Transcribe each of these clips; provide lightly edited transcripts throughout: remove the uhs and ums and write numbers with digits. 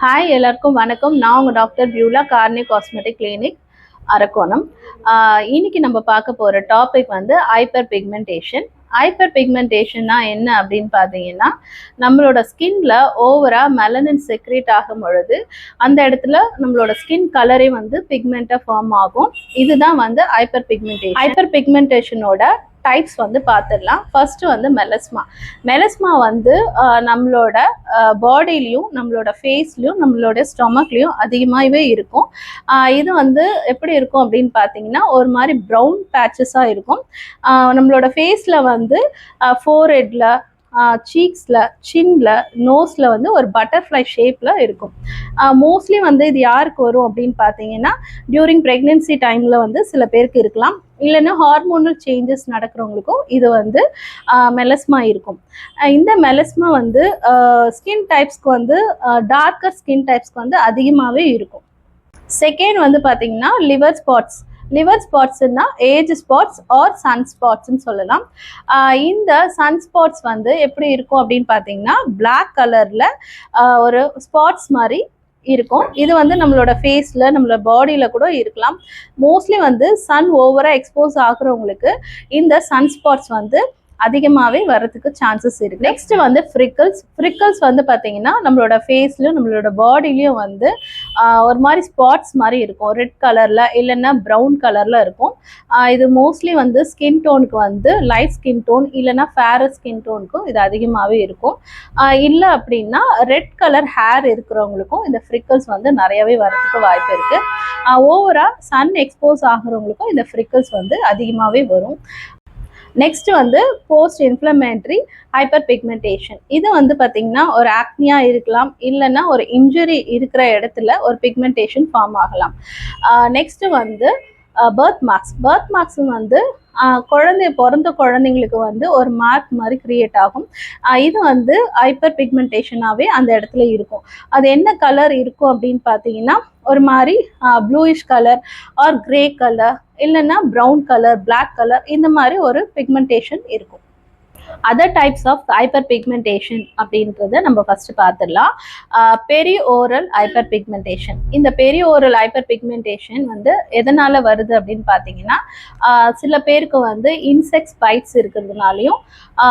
Hi எல்லாருக்கும் வணக்கம். நான் உங்கள் டாக்டர் பியூலா, கார்னி காஸ்மெட்டிக் கிளினிக், அரக்கோணம். இன்னைக்கு நம்ம பார்க்க போகிற டாபிக் வந்து ஹைப்பர் பிக்மெண்டேஷன். ஹைப்பர் பிக்மெண்டேஷன்னா என்ன அப்படின்னு பார்த்தீங்கன்னா, நம்மளோட ஸ்கின்ல ஓவராக மெலனின் செக்ரேட் ஆகும் பொழுது அந்த இடத்துல நம்மளோட ஸ்கின் கலரே வந்து பிக்மெண்ட்டாக ஃபார்ம் ஆகும். இதுதான் வந்து ஹைப்பர் பிக்மெண்டேஷன். ஹைப்பர் பிக்மெண்டேஷனோட டைப்ஸ் வந்து பார்த்துடலாம். ஃபர்ஸ்ட் வந்து மெலஸ்மா வந்து நம்மளோட பாடியிலையும் நம்மளோட ஃபேஸ்லையும் நம்மளோட ஸ்டொமக்லையும் அதிகமாகவே இருக்கும். இது வந்து எப்படி இருக்கும் அப்படின்னு பார்த்தீங்கன்னா, ஒரு மாதிரி ப்ரௌன் பேச்சஸாக இருக்கும். நம்மளோட ஃபேஸில் வந்து ஃபோர்ஹெட்டில், சீக்ஸில், சின்ல, நோஸில் வந்து ஒரு பட்டர்ஃப்ளை ஷேப்பில் இருக்கும். மோஸ்ட்லி வந்து இது யாருக்கு வரும் அப்படின்னு பார்த்தீங்கன்னா, டியூரிங் ப்ரெக்னென்சி டைமில் வந்து சில பேருக்கு இருக்கலாம். இல்லைன்னா ஹார்மோனல் சேஞ்சஸ் நடக்கிறவங்களுக்கும் இது வந்து மெலஸ்மா இருக்கும். இந்த மெலஸ்மா வந்து ஸ்கின் டைப்ஸ்க்கு வந்து டார்க்கர் ஸ்கின் டைப்ஸ்க்கு வந்து அதிகமாகவே இருக்கும். செகண்ட் வந்து பார்த்தீங்கன்னா லிவர் ஸ்பாட்ஸ்னா ஏஜ் ஸ்பாட்ஸ் ஆர் சன் ஸ்பாட்ஸ்ன்னு சொல்லலாம். இந்த சன் ஸ்பாட்ஸ் வந்து எப்படி இருக்கும் அப்படின்னு பார்த்தீங்கன்னா, பிளாக் கலரில் ஒரு ஸ்பாட்ஸ் மாதிரி இருக்கும். இது வந்து நம்மளோட ஃபேஸில், நம்மளோட பாடியில் கூட இருக்கலாம். மோஸ்ட்லி வந்து சன் ஓவராக எக்ஸ்போஸ் ஆகுறவங்களுக்கு இந்த சன் ஸ்பாட்ஸ் வந்து அதிகமாகவே வரதுக்கு சான்சஸ் இருக்குது. நெக்ஸ்ட் வந்து ஃப்ரிக்கல்ஸ் வந்து பார்த்தீங்கன்னா, நம்மளோட ஃபேஸ்லையும் நம்மளோட பாடிலையும் வந்து ஒரு மாதிரி ஸ்பாட்ஸ் மாதிரி இருக்கும். ரெட் கலரில் இல்லைன்னா ப்ரௌன் கலரில் இருக்கும். இது மோஸ்ட்லி வந்து ஸ்கின் டோனுக்கு வந்து லைட் ஸ்கின் டோன் இல்லைன்னா ஃபேரர் ஸ்கின் டோனுக்கும் இது அதிகமாகவே இருக்கும். இல்லை அப்படின்னா ரெட் கலர் ஹேர் இருக்கிறவங்களுக்கும் இந்த ஃப்ரிக்கல்ஸ் வந்து நிறையவே வரதுக்கு வாய்ப்பு இருக்குது. ஓவராக சன் எக்ஸ்போஸ் ஆகிறவங்களுக்கும் இந்த ஃப்ரிக்கல்ஸ் வந்து அதிகமாகவே வரும். நெக்ஸ்ட் வந்து போஸ்ட் இன்ஃப்ளமேட்டரி ஹைப்பர் பிக்மெண்டேஷன். இது வந்து பார்த்தீங்கன்னா ஒரு ஆக்னியா இருக்கலாம், இல்லைன்னா ஒரு இன்ஜுரி இருக்கிற இடத்துல ஒரு பிக்மெண்டேஷன் ஃபார்ம் ஆகலாம். நெக்ஸ்ட் வந்து பர்த் மார்க்ஸ் வந்து பிறந்த குழந்தைங்களுக்கு வந்து ஒரு மார்க் மாதிரி கிரியேட் ஆகும். இது வந்து ஹைப்பர் பிக்மெண்டேஷனாகவே அந்த இடத்துல இருக்கும். அது என்ன கலர் இருக்கும் அப்படின்னு பார்த்தீங்கன்னா, ஒரு மாதிரி bluish colour or grey colour இல்லைன்னா ப்ரௌன் கலர், பிளாக் கலர், இந்த மாதிரி ஒரு பிக்மெண்டேஷன் இருக்கும். Other types of hyperpigmentation அப்படின்றத நம்ம ஃபர்ஸ்ட் பார்த்துடலாம். பெரிய ஓரல் ஹைப்பர் பிக்மெண்டேஷன். இந்த பெரிய ஓரல் ஹைப்பர் பிக்மெண்டேஷன் வந்து எதனால வருது அப்படின்னு பார்த்தீங்கன்னா, சில பேருக்கு வந்து இன்செக்ட்ஸ் பைட்ஸ் இருக்கிறதுனாலையும்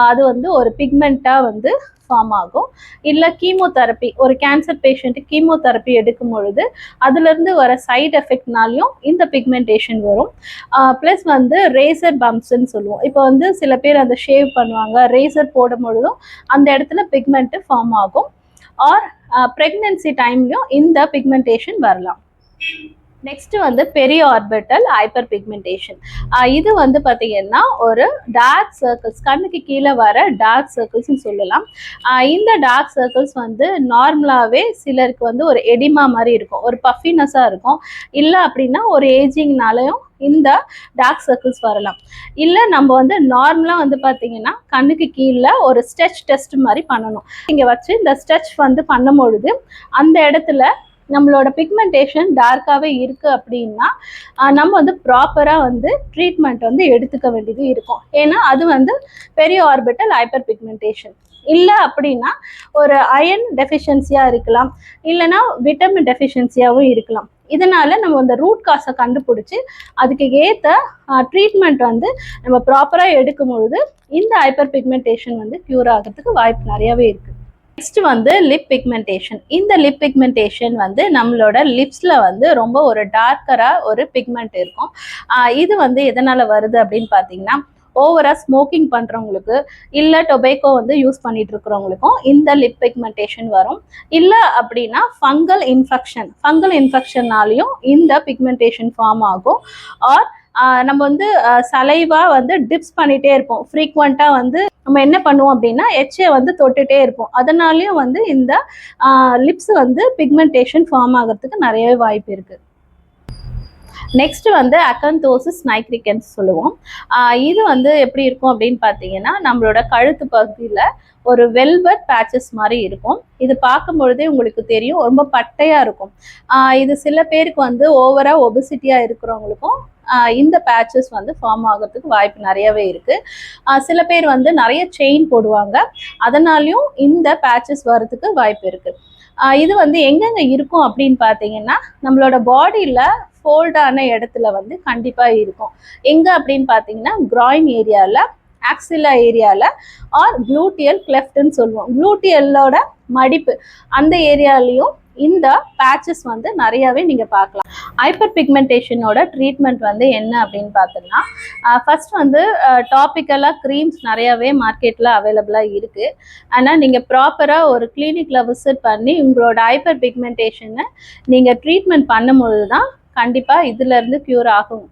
அது வந்து ஒரு பிக்மெண்ட்டாக வந்து ஃபார்ம் ஆகும். இல்லை கீமோதெரப்பி, ஒரு கேன்சர் பேஷண்ட்டுக்கு கீமோதெரப்பி எடுக்கும் பொழுது அதுலேருந்து வர சைட் எஃபெக்ட்னாலையும் இந்த பிக்மெண்டேஷன் வரும். ப்ளஸ் வந்து ரேசர் பம்ப்ஸ்ன்னு சொல்லுவோம். இப்போ வந்து சில பேர் அந்த ஷேவ் பண்ணுவாங்க, ரேசர் போடும் பொழுதும் அந்த இடத்துல பிக்மெண்ட்டு ஃபார்ம் ஆகும். ஆர் ப்ரெக்னென்சி டைம்லையும் இந்த பிக்மெண்டேஷன் வரலாம். நெக்ஸ்ட் வந்து பெரிய ஆர்பிட்டல் ஹைப்பர் பிக்மெண்டேஷன். இது வந்து பார்த்தீங்கன்னா ஒரு டார்க் சர்க்கிள்ஸ், கண்ணுக்கு கீழே வர டார்க் சர்க்கிள்ஸ்ன்னு சொல்லலாம். இந்த டார்க் சர்க்கிள்ஸ் வந்து நார்மலாகவே சிலருக்கு வந்து ஒரு எடிமா மாதிரி இருக்கும், ஒரு பஃபினஸாக இருக்கும். இல்லை அப்படின்னா ஒரு ஏஜிங்னாலையும் இந்த டார்க் சர்க்கிள்ஸ் வரலாம். இல்லை நம்ம வந்து நார்மலாக வந்து பார்த்தீங்கன்னா கண்ணுக்கு கீழே ஒரு ஸ்டெச் டெஸ்ட் மாதிரி பண்ணணும். இங்கே வச்சு இந்த ஸ்டெச் வந்து பண்ணும்பொழுது அந்த இடத்துல நம்மளோட பிக்மெண்டேஷன் டார்க்காகவே இருக்குது அப்படின்னா நம்ம வந்து ப்ராப்பராக வந்து ட்ரீட்மெண்ட் வந்து எடுத்துக்க வேண்டியது இருக்கும். ஏன்னா அது வந்து பெரிய ஆர்பிட்டல் ஹைப்பர் பிக்மெண்டேஷன். இல்லை அப்படின்னா ஒரு அயன் டெஃபிஷியன்சியாக இருக்கலாம், இல்லைன்னா விட்டமின் டெஃபிஷியன்சியாகவும் இருக்கலாம். இதனால நம்ம அந்த ரூட் காஸை கண்டுபிடிச்சி அதுக்கு ஏற்ற ட்ரீட்மெண்ட் வந்து நம்ம ப்ராப்பராக எடுக்கும் பொழுது இந்த ஹைப்பர் பிக்மெண்டேஷன் வந்து க்யூர் ஆகிறதுக்கு வாய்ப்பு நிறையாவே இருக்குது. நெக்ஸ்ட் வந்து லிப் பிக்மெண்டேஷன். இந்த லிப் பிக்மெண்டேஷன் வந்து நம்மளோட லிப்ஸில் வந்து ரொம்ப ஒரு டார்க்கராக ஒரு பிக்மெண்ட் இருக்கும். இது வந்து எதனால் வருது அப்படின்னு பார்த்தீங்கன்னா, ஓவராக ஸ்மோக்கிங் பண்ணுறவங்களுக்கு, இல்லை டொபேக்கோ வந்து யூஸ் பண்ணிட்டு இருக்கிறவங்களுக்கும் இந்த லிப் பிக்மெண்டேஷன் வரும். இல்லை அப்படின்னா ஃபங்கல் இன்ஃபெக்ஷன்னாலையும் இந்த பிக்மெண்டேஷன் ஃபார்ம் ஆகும். ஆர் நம்ம வந்து சலைவா வந்து டிப்ஸ் பண்ணிகிட்டே இருப்போம். ஃப்ரீக்வெண்ட்டாக வந்து நம்ம என்ன பண்ணுவோம் அப்படின்னா எச்சை வந்து தொட்டுட்டே இருப்போம். அதனாலையும் வந்து இந்த லிப்ஸ் வந்து பிக்மெண்டேஷன் ஃபார்ம் ஆகிறதுக்கு நிறையவே வாய்ப்பு இருக்குது. நெக்ஸ்ட் வந்து அக்கந்தோசிஸ் நைக்ரிகன்ஸ் சொல்லுவோம். இது வந்து எப்படி இருக்கும் அப்படின்னு பார்த்தீங்கன்னா, நம்மளோட கழுத்து பகுதியில் ஒரு வெல்வெட் பேச்சஸ் மாதிரி இருக்கும். இது பார்க்கும் பொழுதே உங்களுக்கு தெரியும், ரொம்ப பட்டையாக இருக்கும். இது சில பேருக்கு வந்து ஓவராக ஒபிசிட்டியாக இருக்கிறவங்களுக்கும் இந்த பேச்சஸ் வந்து ஃபார்ம் ஆகிறதுக்கு வாய்ப்பு நிறையவே இருக்குது. சில பேர் வந்து நிறைய செயின் போடுவாங்க, அதனாலையும் இந்த பேச்சஸ் வர்றதுக்கு வாய்ப்பு இருக்குது. இது வந்து எங்கெங்க இருக்கும் அப்படின்னு பார்த்தீங்கன்னா நம்மளோட பாடியில் ஃபோல்டான இடத்துல வந்து கண்டிப்பாக இருக்கும். எங்கே அப்படின்னு பார்த்தீங்கன்னா கிராயின் ஏரியாவில், ஆக்சிலா ஏரியாவில் ஆர் குளூட்டியல் கிளெஃப்ட்னு சொல்லுவோம். குளூட்டியலோட மடிப்பு அந்த ஏரியாலையும் இந்த பேச்சஸ் வந்து நிறையாவே நீங்கள் பார்க்கலாம். ஹைப்பர் பிக்மெண்டேஷனோட ட்ரீட்மெண்ட் வந்து என்ன அப்படின்னு பார்த்தோம்னா, ஃபர்ஸ்ட் வந்து டாப்பிக்கலாக க்ரீம்ஸ் நிறையாவே மார்க்கெட்டில் அவைலபிளாக இருக்குது. ஆனால் நீங்கள் ப்ராப்பராக ஒரு கிளினிக்கில் விசிட் பண்ணி உங்களோட ஹைப்பர் பிக்மெண்டேஷனை நீங்கள் ட்ரீட்மெண்ட் பண்ணும்பொழுது தான் கண்டிப்பாக இதிலேருந்து க்யூர் ஆகும்.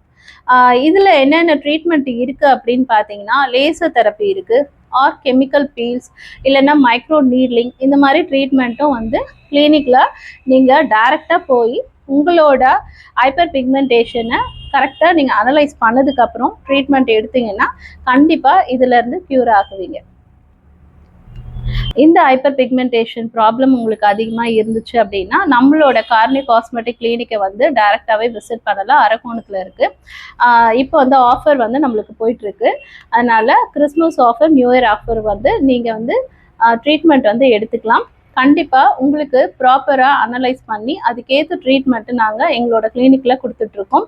இதில் என்னென்ன ட்ரீட்மெண்ட் இருக்குது அப்படின்னு பார்த்தீங்கன்னா, லேசர் தெரப்பி இருக்குது, ஆர் கெமிக்கல் பீல்ஸ், இல்லைன்னா மைக்ரோ நீட்லிங், இந்த மாதிரி ட்ரீட்மெண்ட்டும் வந்து கிளினிக்கில் நீங்கள் டைரெக்டாக போய் உங்களோட ஹைப்பர் பிக்மெண்டேஷனை கரெக்டாக நீங்கள் அனலைஸ் பண்ணதுக்கப்புறம் ட்ரீட்மெண்ட் எடுத்தீங்கன்னா கண்டிப்பாக இதிலேருந்து க்யூர் ஆகுவீங்க. இந்த ஹைப்பர் பிக்மெண்டேஷன் ப்ராப்ளம் உங்களுக்கு அதிகமாக இருந்துச்சு அப்படின்னா நம்மளோட கார்னி காஸ்மெட்டிக் கிளினிக்கை வந்து டைரெக்டாகவே விசிட் பண்ணலாம். அரக்கோணத்தில் இருக்குது. இப்போ வந்து ஆஃபர் வந்து நம்மளுக்கு போயிட்டுருக்கு. அதனால் Christmas offer, new year offer வந்து நீங்கள் வந்து ட்ரீட்மெண்ட் வந்து எடுத்துக்கலாம். கண்டிப்பாக உங்களுக்கு ப்ராப்பராக அனலைஸ் பண்ணி அதுக்கேற்ற ட்ரீட்மெண்ட்டு நாங்கள் எங்களோட கிளினிக்கில் கொடுத்துட்ருக்கோம்.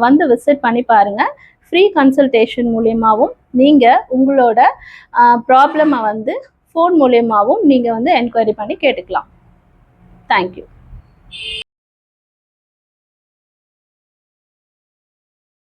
வந்து விசிட் பண்ணி பாருங்கள். ஃப்ரீ கன்சல்டேஷன் மூலியமாகவும் நீங்கள் உங்களோட ப்ராப்ளமை வந்து ஃபோன் மூலியமாகவும் நீங்கள் வந்து என்கொயரி பண்ணி கேட்டுக்கலாம். தேங்க்யூ.